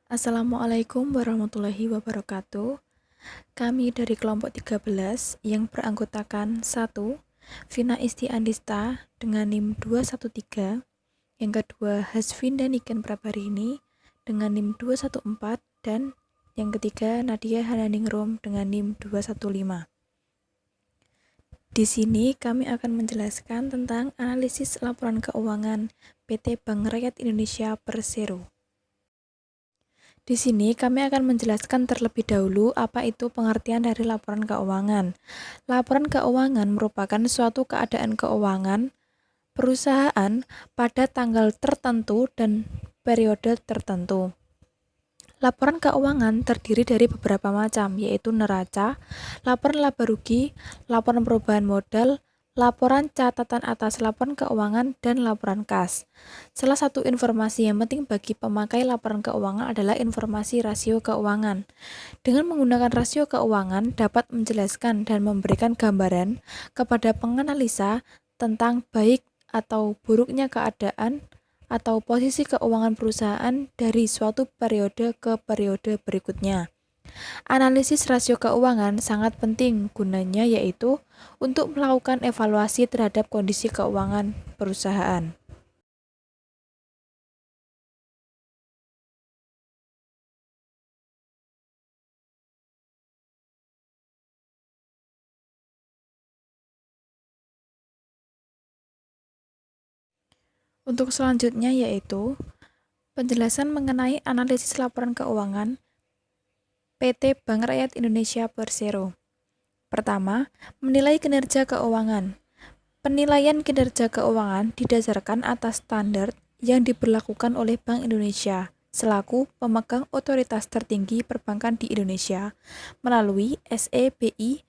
Assalamualaikum warahmatullahi wabarakatuh. Kami dari kelompok 13 yang beranggotakan 1. Vina Isti Andista dengan NIM 213, yang kedua Hasfin dan Niken Prabarini dengan NIM 214, dan yang ketiga Nadia Hananingrum dengan NIM 215. Di sini kami akan menjelaskan tentang analisis laporan keuangan PT Bank Rakyat Indonesia Persero. Di sini kami akan menjelaskan terlebih dahulu apa itu pengertian dari laporan keuangan. Laporan keuangan merupakan suatu keadaan keuangan perusahaan pada tanggal tertentu dan periode tertentu. Laporan keuangan terdiri dari beberapa macam, yaitu neraca, laporan laba rugi, laporan perubahan modal, laporan catatan atas laporan keuangan, dan laporan kas. Salah satu informasi yang penting bagi pemakai laporan keuangan adalah informasi rasio keuangan. Dengan menggunakan rasio keuangan dapat menjelaskan dan memberikan gambaran kepada penganalisa tentang baik atau buruknya keadaan atau posisi keuangan perusahaan dari suatu periode ke periode berikutnya. Analisis rasio keuangan sangat penting gunanya yaitu untuk melakukan evaluasi terhadap kondisi keuangan perusahaan. Untuk selanjutnya yaitu penjelasan mengenai analisis laporan keuangan PT Bank Rakyat Indonesia Persero. Pertama, menilai kinerja keuangan. Penilaian kinerja keuangan didasarkan atas standar yang diberlakukan oleh Bank Indonesia selaku pemegang otoritas tertinggi perbankan di Indonesia melalui SEBI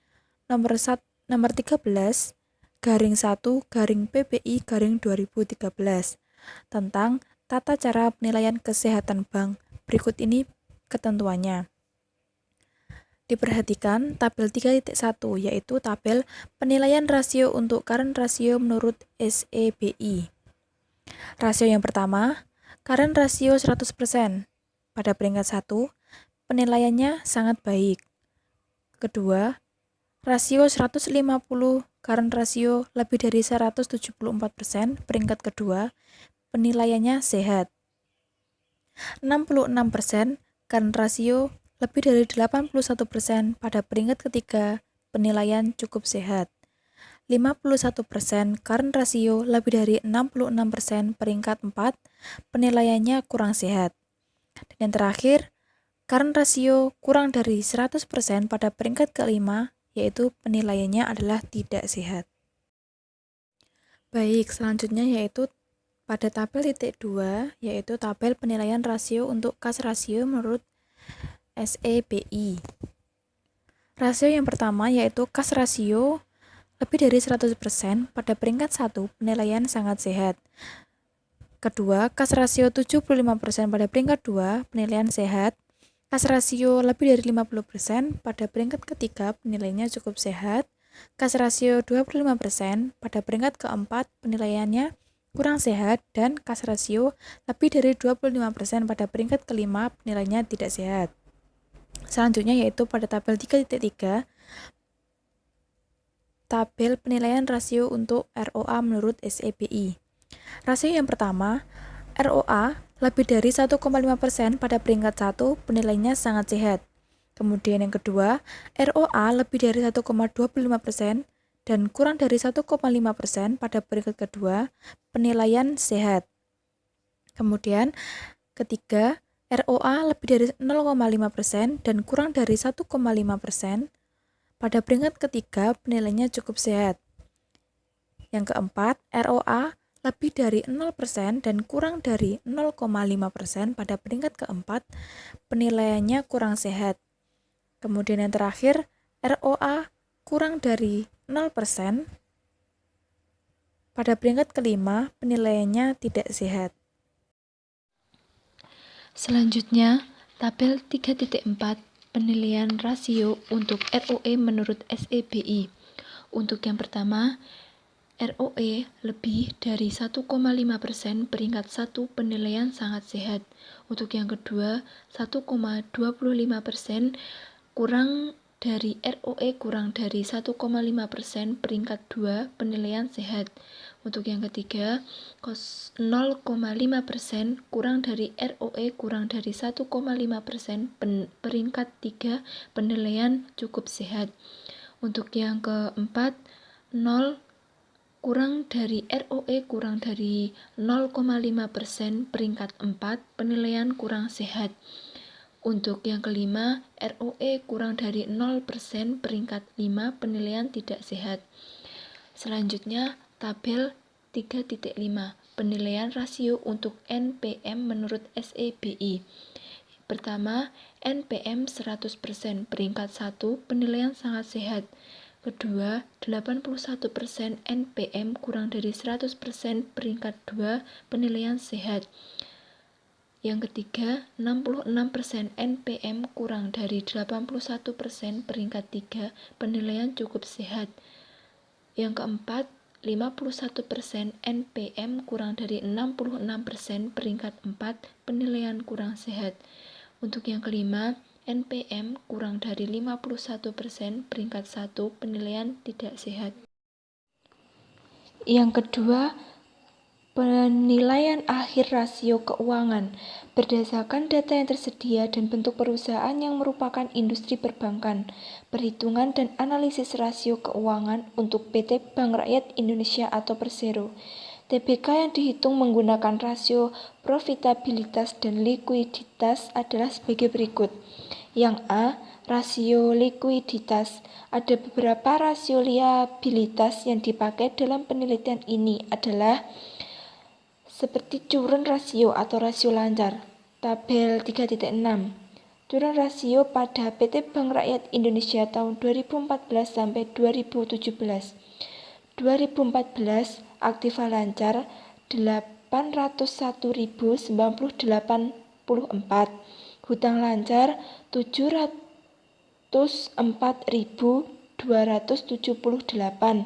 nomor 13/1/PBI/2013 tentang tata cara penilaian kesehatan bank. Berikut ini ketentuannya. Diperhatikan tabel 3.1 yaitu tabel penilaian rasio untuk current ratio menurut SEBI. Rasio yang pertama, current ratio 100%. Pada peringkat 1, penilaiannya sangat baik. Kedua, rasio 150, current ratio lebih dari 174%. Peringkat kedua, penilaiannya sehat. 66%, current ratio lebih dari 81%. Pada peringkat ketiga, penilaian cukup sehat. 51%, current ratio lebih dari 66%. Peringkat 4, penilaiannya kurang sehat. Dan yang terakhir, current ratio kurang dari 100%. Pada peringkat kelima, yaitu penilaiannya adalah tidak sehat. Baik, selanjutnya yaitu pada tabel titik 2, yaitu tabel penilaian rasio untuk kas rasio menurut SEBI. Rasio yang pertama yaitu kas rasio lebih dari 100%. Pada peringkat 1, penilaian sangat sehat. Kedua, kas rasio 75%. Pada peringkat 2, penilaian sehat. Kas rasio lebih dari 50%. Pada peringkat ketiga, penilaiannya cukup sehat. Kas rasio 25%. Pada peringkat keempat, penilaiannya kurang sehat. Dan kas rasio lebih dari 25%. Pada peringkat kelima, penilaiannya tidak sehat. Selanjutnya yaitu pada tabel 3.3, tabel penilaian rasio untuk ROA menurut SEBI. Rasio yang pertama, ROA lebih dari 1,5%. Pada peringkat 1, penilaiannya sangat sehat. Kemudian yang kedua, ROA lebih dari 1,25% dan kurang dari 1,5%. Pada peringkat kedua, penilaian sehat. Kemudian ketiga, ROA lebih dari 0,5% dan kurang dari 1,5%. Pada peringkat ketiga, penilaiannya cukup sehat. Yang keempat, ROA lebih dari 0% dan kurang dari 0,5%. Pada peringkat keempat, penilaiannya kurang sehat. Kemudian yang terakhir, ROA kurang dari 0%. Pada peringkat kelima, penilaiannya tidak sehat. Selanjutnya, tabel 3.4 penilaian rasio untuk ROE menurut SEBI. Untuk yang pertama, ROE lebih dari 1,5% peringkat 1 penilaian sangat sehat. Untuk yang kedua, 1,25% kurang dari ROE kurang dari 1,5% peringkat 2 penilaian sehat. Untuk yang ketiga, 0,5% kurang dari ROE kurang dari 1,5% peringkat 3 penilaian cukup sehat. Untuk yang keempat, 0 kurang dari ROE kurang dari 0,5% peringkat 4 penilaian kurang sehat. Untuk yang kelima, ROE kurang dari 0% peringkat 5 penilaian tidak sehat. Selanjutnya, tabel 3.5 penilaian rasio untuk NPM menurut SEBI. Pertama, NPM 100% peringkat 1 penilaian sangat sehat. Kedua, 81% NPM kurang dari 100% peringkat 2 penilaian sehat. Yang ketiga, 66% NPM kurang dari 81% peringkat 3 penilaian cukup sehat. Yang keempat, 51% NPM kurang dari 66% peringkat 4 penilaian kurang sehat. Untuk yang kelima, NPM kurang dari 51% peringkat 1 penilaian tidak sehat. Yang kedua, penilaian akhir rasio keuangan berdasarkan data yang tersedia dan bentuk perusahaan yang merupakan industri perbankan. Perhitungan dan analisis rasio keuangan untuk PT Bank Rakyat Indonesia atau Persero. TBK yang dihitung menggunakan rasio profitabilitas dan likuiditas adalah sebagai berikut. Yang A, rasio likuiditas. Ada beberapa rasio liabilitas yang dipakai dalam penelitian ini adalah seperti current rasio atau rasio lancar. Tabel 3.6. Current rasio pada PT Bank Rakyat Indonesia tahun 2014 sampai 2017. 2014 aktiva lancar 801.094, hutang lancar 704.278.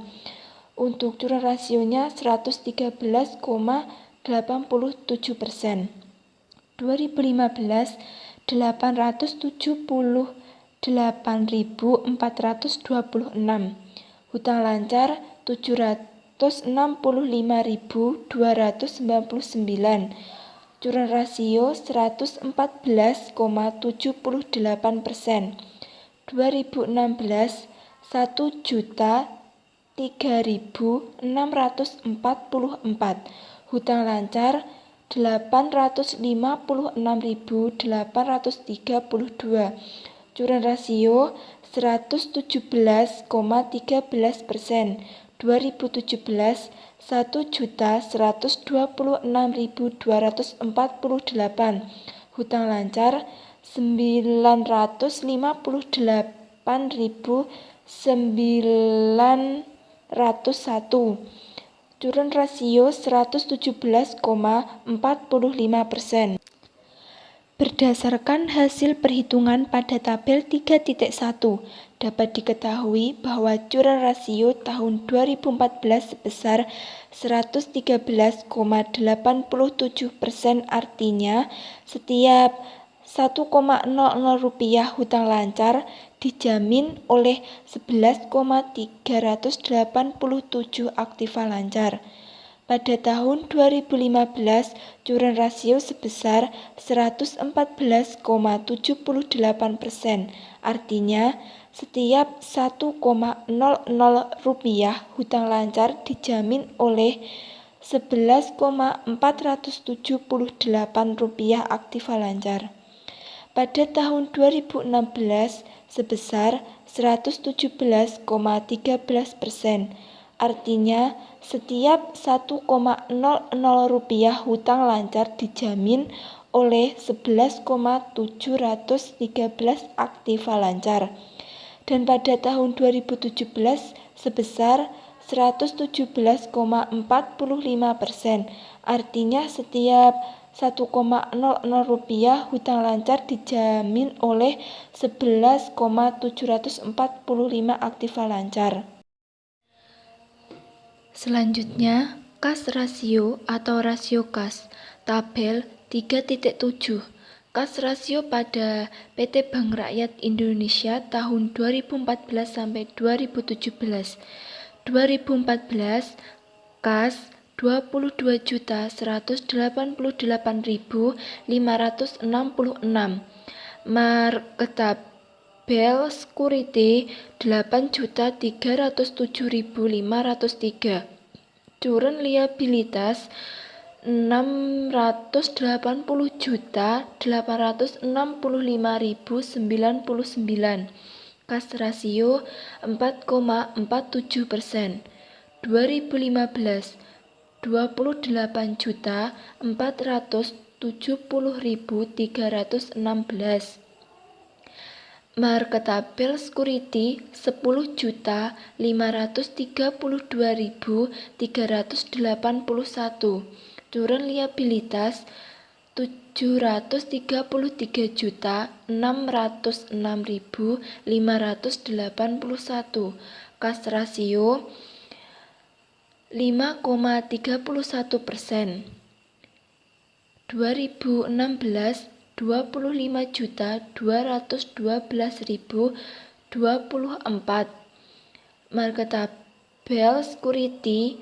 Untuk current rasionya 113,87%. 2015 878.426, hutang lancar 765.299, current rasio 114,78%. 2016 1.003.644, hutang lancar 856.832, current rasio 117,13%. 2017 1.126.248, hutang lancar 958.901, current rasio 117,45%. Berdasarkan hasil perhitungan pada tabel 3.1, dapat diketahui bahwa current rasio tahun 2014 sebesar 113,87%, artinya setiap 1,00 rupiah hutang lancar dijamin oleh 11,387 aktiva lancar. Pada tahun 2015, current rasio sebesar 114,78%, artinya setiap 1,00 rupiah hutang lancar dijamin oleh 11,478 rupiah aktiva lancar. Pada tahun 2016 sebesar 117,13%, artinya setiap 1,00 rupiah hutang lancar dijamin oleh 11,713 aktiva lancar. Dan pada tahun 2017 sebesar 117,45%, artinya setiap 1,00 rupiah hutang lancar dijamin oleh 11,745 aktiva lancar. Selanjutnya, kas rasio atau rasio kas, tabel 3.7. Kas rasio pada PT Bank Rakyat Indonesia tahun 2014 sampai 2017. 2014, kas 22.188.566. Marketable security 8.307.503. Current liabilitas 680.865.099. Kas rasio 4,47%. 2015 28.470.316. Marketable security 10.532.381. Current liabilitas 733.606.581. Kas rasio 5,31%. 2016 25.212.024. Marketable security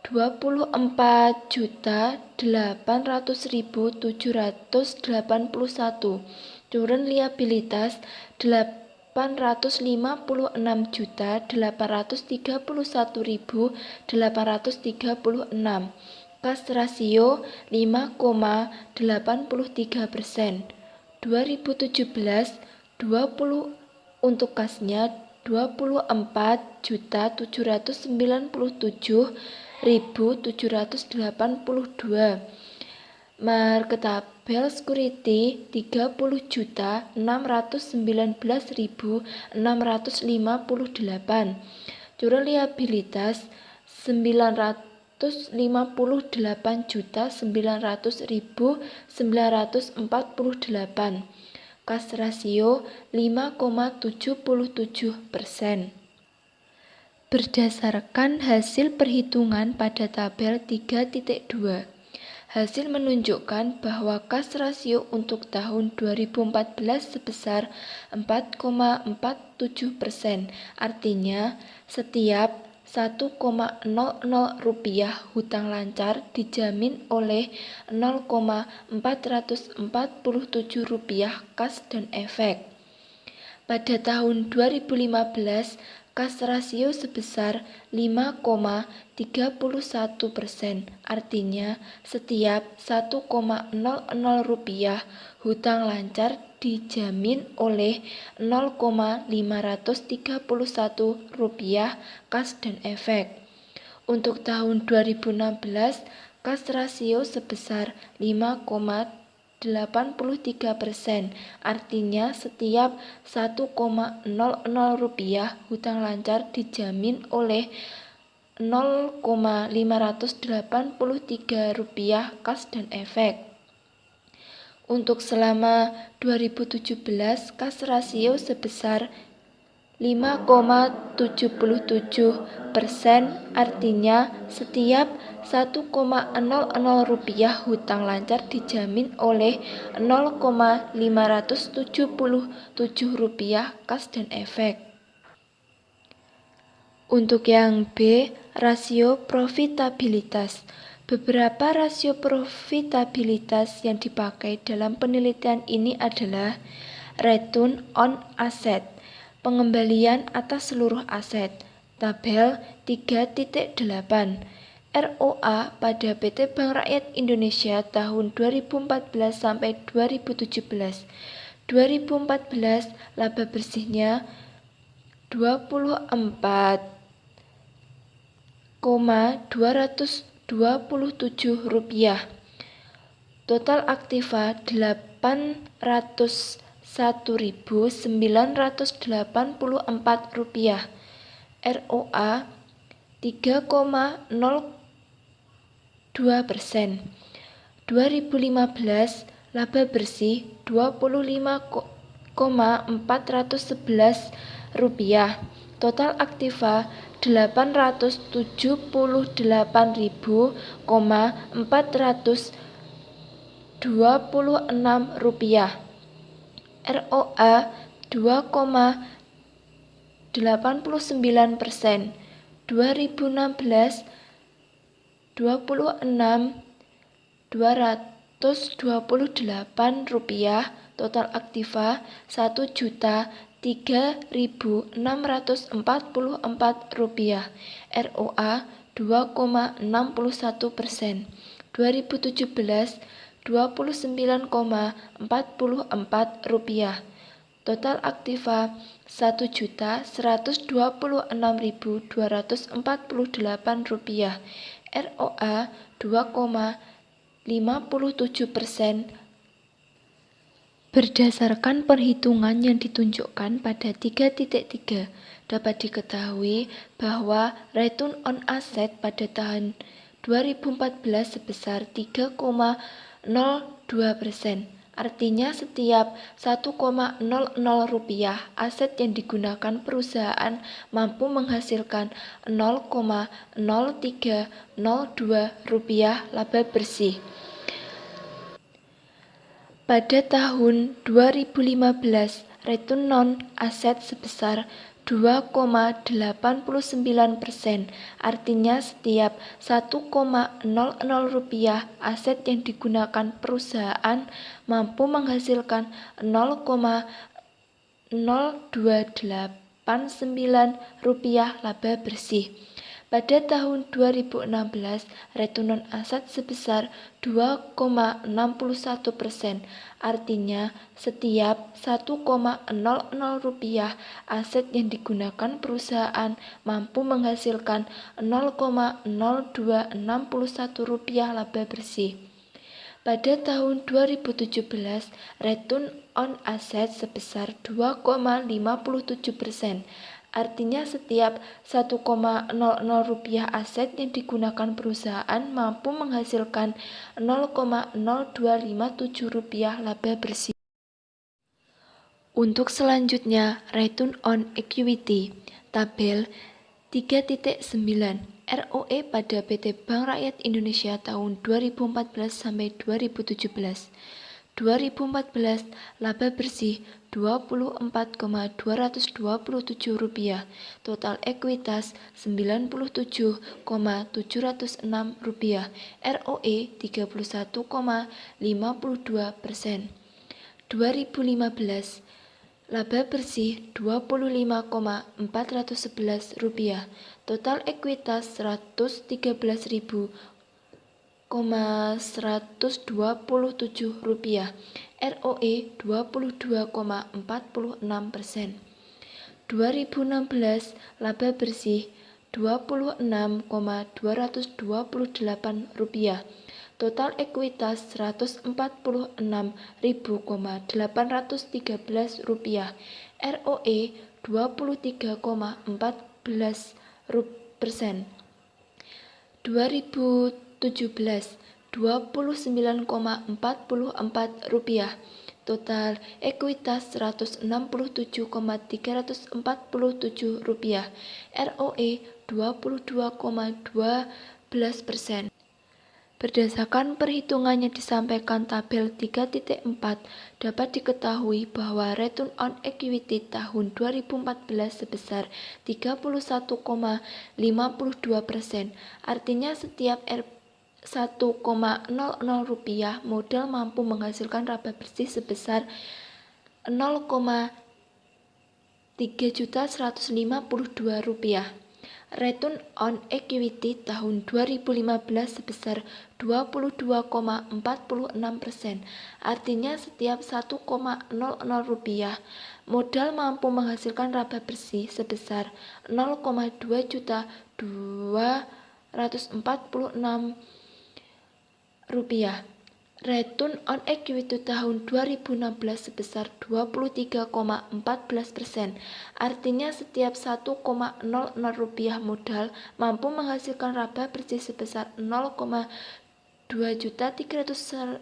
24.800.781. Current liabilitas 856.831.836. Kas rasio 5,83%. 2017 20 untuk kasnya 24.797.782. Marketable security 30.619.658. Current liabilitas 958.900.948. Kas rasio 5,77%. Berdasarkan hasil perhitungan pada tabel 3.2, hasil menunjukkan bahwa kas rasio untuk tahun 2014 sebesar 4,47%. Artinya, setiap 1,00 rupiah hutang lancar dijamin oleh 0,447 rupiah kas dan efek. Pada tahun 2015, kas rasio sebesar 5,31%. Artinya, setiap 1,00 rupiah hutang lancar dijamin oleh 0,531 rupiah kas dan efek. Untuk tahun 2016, kas rasio sebesar 5,83%. Artinya setiap 1,00 rupiah hutang lancar dijamin oleh 0,583 rupiah kas dan efek. Untuk selama 2017, kas rasio sebesar 5,77%. Artinya setiap 1,00 rupiah hutang lancar dijamin oleh 0,577 rupiah kas dan efek. Untuk yang B, rasio profitabilitas. Beberapa rasio profitabilitas yang dipakai dalam penelitian ini adalah return on asset, pengembalian atas seluruh aset, tabel 3.8, ROA pada PT Bank Rakyat Indonesia tahun 2014 sampai 2017. 2014 laba bersihnya 24,227 rupiah. Total aktiva 801.984 rupiah. ROA 3,02%. 2015 laba bersih 25,411 rupiah. Total aktiva Rp878.426, ROA 2,89%, 2016 26.228 total aktiva Rp1.003.644, ROA 2,61%, 2017 29,44 total aktiva Rp1.126.248, ROA 2,57%. Berdasarkan perhitungan yang ditunjukkan pada 3.3, dapat diketahui bahwa return on asset pada tahun 2014 sebesar 3,02%. Artinya setiap Rp1,00 aset yang digunakan perusahaan mampu menghasilkan Rp0,0302 laba bersih. Pada tahun 2015, return on aset sebesar 2,89%, artinya setiap Rp1,00 aset yang digunakan perusahaan mampu menghasilkan Rp0,0289 laba bersih. Pada tahun 2016, return on aset sebesar 2,61%, artinya setiap Rp1,00 aset yang digunakan perusahaan mampu menghasilkan Rp0,0261 laba bersih. Pada tahun 2017, return on aset sebesar 2,57%, artinya setiap Rp1,00 aset yang digunakan perusahaan mampu menghasilkan Rp0,0257 laba bersih. Untuk selanjutnya, return on equity, tabel 3.9. ROE pada PT Bank Rakyat Indonesia tahun 2014 sampai 2017. 2014 laba bersih Rp24,227, total ekuitas Rp97,706, ROE 31,52%. 2015 laba bersih Rp25,411, total ekuitas Rp113.127, ROE 22,46%. 2016 laba bersih Rp26,228, total ekuitas Rp146.813, ROE 23,14%. 2017 Rp29,44, total ekuitas Rp167,347, ROE 22,12%. Berdasarkan perhitungan yang disampaikan tabel 3.4, dapat diketahui bahwa return on equity tahun 2014 sebesar 31,52%, artinya setiap Rp1,00 modal mampu menghasilkan laba bersih sebesar Rp0,3.152. Return on equity tahun 2015 sebesar 22,46%, artinya setiap Rp1,00 modal mampu menghasilkan laba bersih sebesar Rp0,2.246. Return on equity tahun 2016 sebesar 23,14%, artinya setiap Rp1,00 modal mampu menghasilkan laba bersih sebesar Rp0,2.314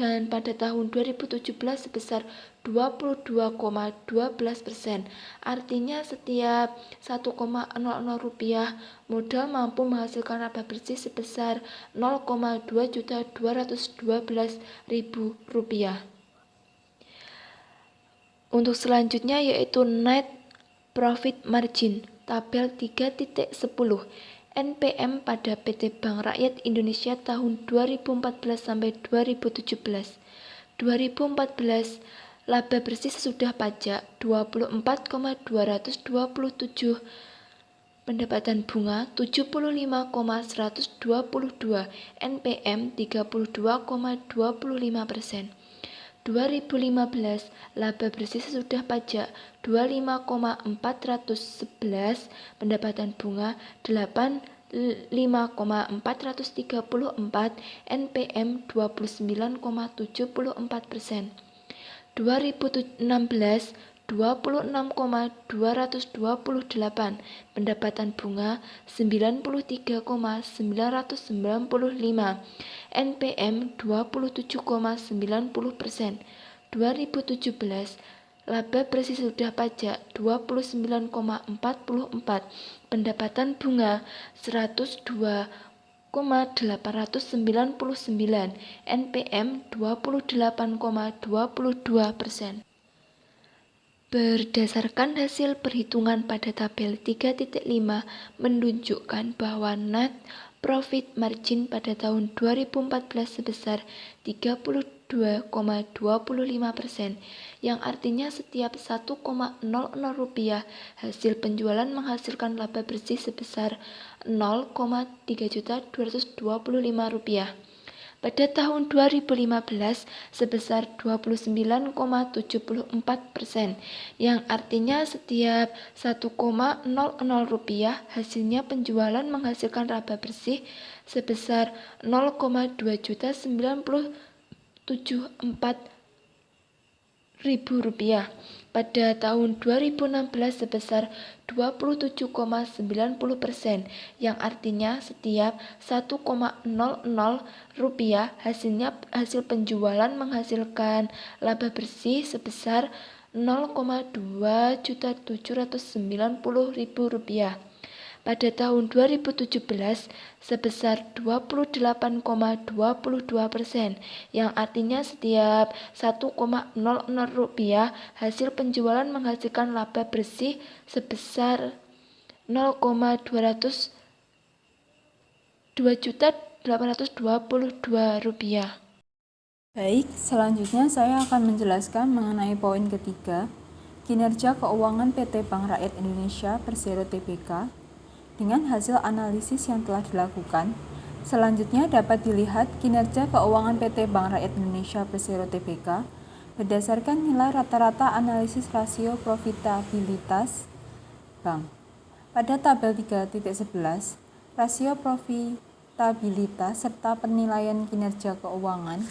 dan pada tahun 2017 sebesar 22,12%. Artinya setiap 1,00 rupiah modal mampu menghasilkan laba bersih sebesar 0,2.212.000 rupiah. Untuk selanjutnya yaitu net profit margin, tabel 3.10 NPM pada PT Bank Rakyat Indonesia tahun 2014 sampai 2017. 2014 laba bersih sesudah pajak 24,227, pendapatan bunga 75,122, NPM 32,25%. 2015 laba bersih sesudah pajak 25,411, pendapatan bunga 85,434, NPM 29,74%. 2016 26,228, pendapatan bunga 93,995, NPM 27,90%. 2017 laba bersih sudah pajak 29,44, pendapatan bunga 102,899, NPM 28,22%. Berdasarkan hasil perhitungan pada tabel 3.5 menunjukkan bahwa net profit margin pada tahun 2014 sebesar 32,25%, yang artinya setiap 1,00 rupiah hasil penjualan menghasilkan laba bersih sebesar 0,3.225.000 rupiah. Pada tahun 2015 sebesar 29,74%, yang artinya setiap 1,00 rupiah hasilnya penjualan menghasilkan laba bersih sebesar 0,2.974.000 rupiah. Pada tahun 2016 sebesar 27,90%, yang artinya setiap 1,00 rupiah hasil penjualan menghasilkan laba bersih sebesar 0,2.790.000 rupiah. Pada tahun 2017 sebesar 28,22%, yang artinya setiap 1,00 rupiah hasil penjualan menghasilkan laba bersih sebesar 0,2.822 rupiah. Baik, selanjutnya saya akan menjelaskan mengenai poin ketiga, kinerja keuangan PT Bank Rakyat Indonesia Persero Tbk. Dengan hasil analisis yang telah dilakukan, selanjutnya dapat dilihat kinerja keuangan PT Bank Rakyat Indonesia Persero Tbk berdasarkan nilai rata-rata analisis rasio profitabilitas bank. Pada tabel 3.11, rasio profitabilitas serta penilaian kinerja keuangan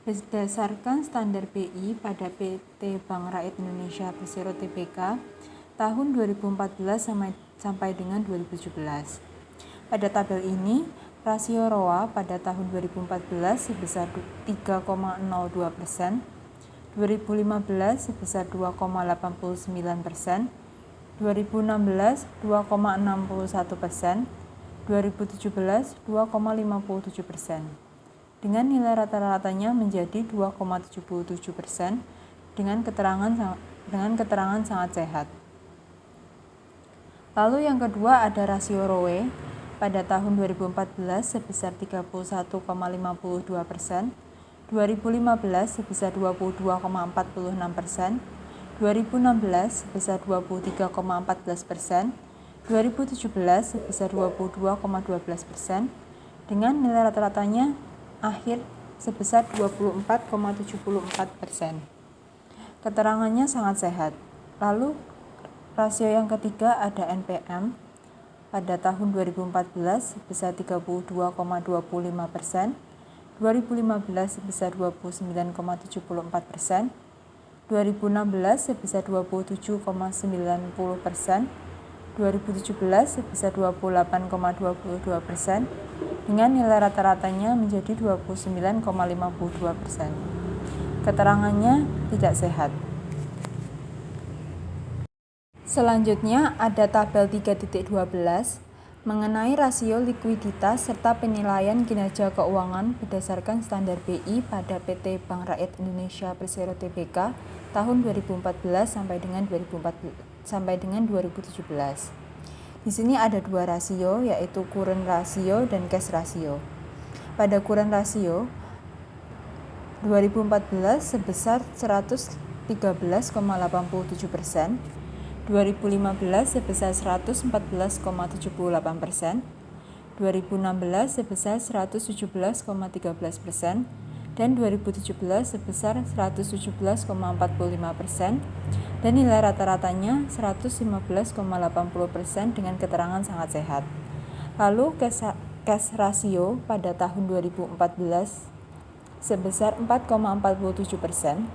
berdasarkan standar BI pada PT Bank Rakyat Indonesia Persero Tbk tahun 2014 sampai dengan 2017. Pada tabel ini, rasio ROA pada tahun 2014 sebesar 3,02%, 2015 sebesar 2,89%, 2016 2,61%, 2017 2,57%. Dengan nilai rata-ratanya menjadi 2,77% dengan keterangan sangat sehat. Lalu yang kedua ada rasio ROE pada tahun 2014 sebesar 31,52%, 2015 sebesar 22,46%, 2016 sebesar 23,14%, 2017 sebesar 22,12%, dengan nilai rata-ratanya akhir sebesar 24,74%. Keterangannya sangat sehat. Lalu rasio yang ketiga ada NPM pada tahun 2014 sebesar 32,25%, 2015 sebesar 29,74%, 2016 sebesar 27,90%, 2017 sebesar 28,22%, dengan nilai rata-ratanya menjadi 29,52%. Keterangannya tidak sehat. Selanjutnya ada tabel 3.12 mengenai rasio likuiditas serta penilaian kinerja keuangan berdasarkan standar BI pada PT Bank Rakyat Indonesia Persero Tbk tahun 2014 sampai dengan 2017. Di sini ada dua rasio, yaitu current ratio dan cash ratio. Pada current ratio 2014 sebesar 113,87%, 2015 sebesar 114,78%, 2016 sebesar 117,13%, dan 2017 sebesar 117,45%, dan nilai rata-ratanya 115,80% dengan keterangan sangat sehat. Lalu cash ratio pada tahun 2014 sebesar 4,47%,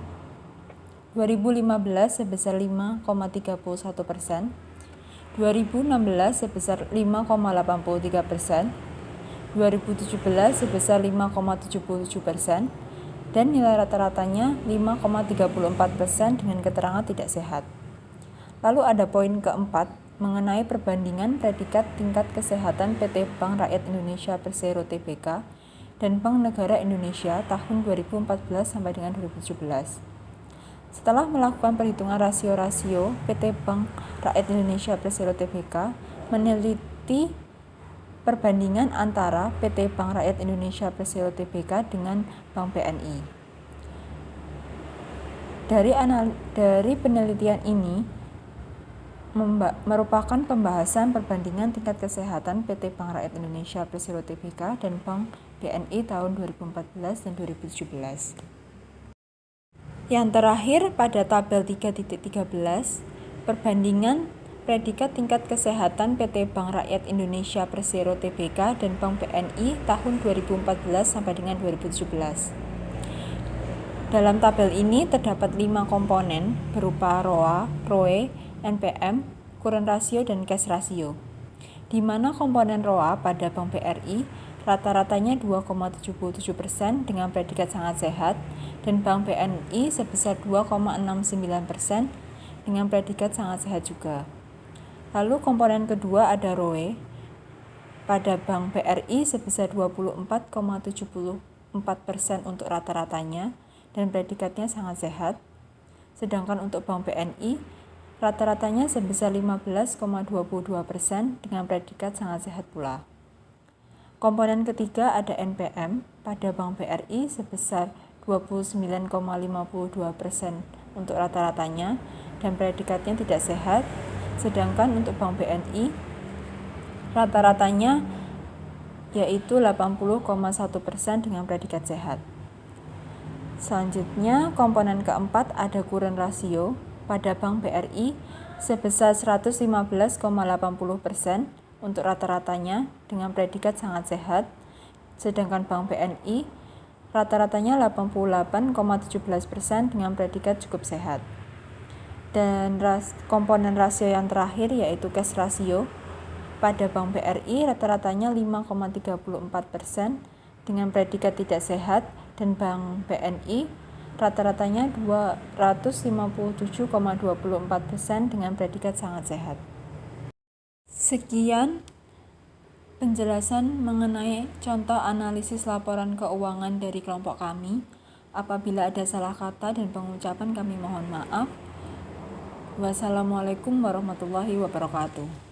2015 sebesar 5,31%, 2016 sebesar 5,83%, 2017 sebesar 5,77%, dan nilai rata-ratanya 5,34% dengan keterangan tidak sehat. Lalu ada poin keempat mengenai perbandingan predikat tingkat kesehatan PT Bank Rakyat Indonesia Persero Tbk dan Bank Negara Indonesia tahun 2014 sampai dengan 2017. Setelah melakukan perhitungan rasio-rasio, PT Bank Rakyat Indonesia Persero Tbk meneliti perbandingan antara PT Bank Rakyat Indonesia Persero Tbk dengan Bank BNI. Dari penelitian ini merupakan pembahasan perbandingan tingkat kesehatan PT Bank Rakyat Indonesia Persero Tbk dan Bank BNI tahun 2014 dan 2017. Yang terakhir pada tabel 3.13, perbandingan predikat tingkat kesehatan PT Bank Rakyat Indonesia Persero Tbk dan Bank BNI tahun 2014 sampai dengan 2017. Dalam tabel ini terdapat 5 komponen berupa ROA, ROE, NPM, current ratio, dan cash ratio. Di mana komponen ROA pada Bank BRI rata-ratanya 2,77% dengan predikat sangat sehat, dan Bank BNI sebesar 2,69% dengan predikat sangat sehat juga. Lalu komponen kedua ada ROE pada Bank BRI sebesar 24,74% untuk rata-ratanya dan predikatnya sangat sehat, sedangkan untuk Bank BNI rata-ratanya sebesar 15,22% dengan predikat sangat sehat pula. Komponen ketiga ada NPM pada Bank BRI sebesar 29,52% untuk rata-ratanya dan predikatnya tidak sehat, sedangkan untuk Bank BNI rata-ratanya yaitu 80,1% dengan predikat sehat. Selanjutnya, komponen keempat ada current ratio pada Bank BRI sebesar 115,80% untuk rata-ratanya dengan predikat sangat sehat, sedangkan Bank BNI rata-ratanya 88,17% dengan predikat cukup sehat. Dan komponen rasio yang terakhir yaitu cash ratio pada Bank BRI rata-ratanya 5,34% dengan predikat tidak sehat, dan Bank BNI rata-ratanya 257,24% dengan predikat sangat sehat. Sekian penjelasan mengenai contoh analisis laporan keuangan dari kelompok kami. Apabila ada salah kata dan pengucapan kami mohon maaf. Wassalamualaikum warahmatullahi wabarakatuh.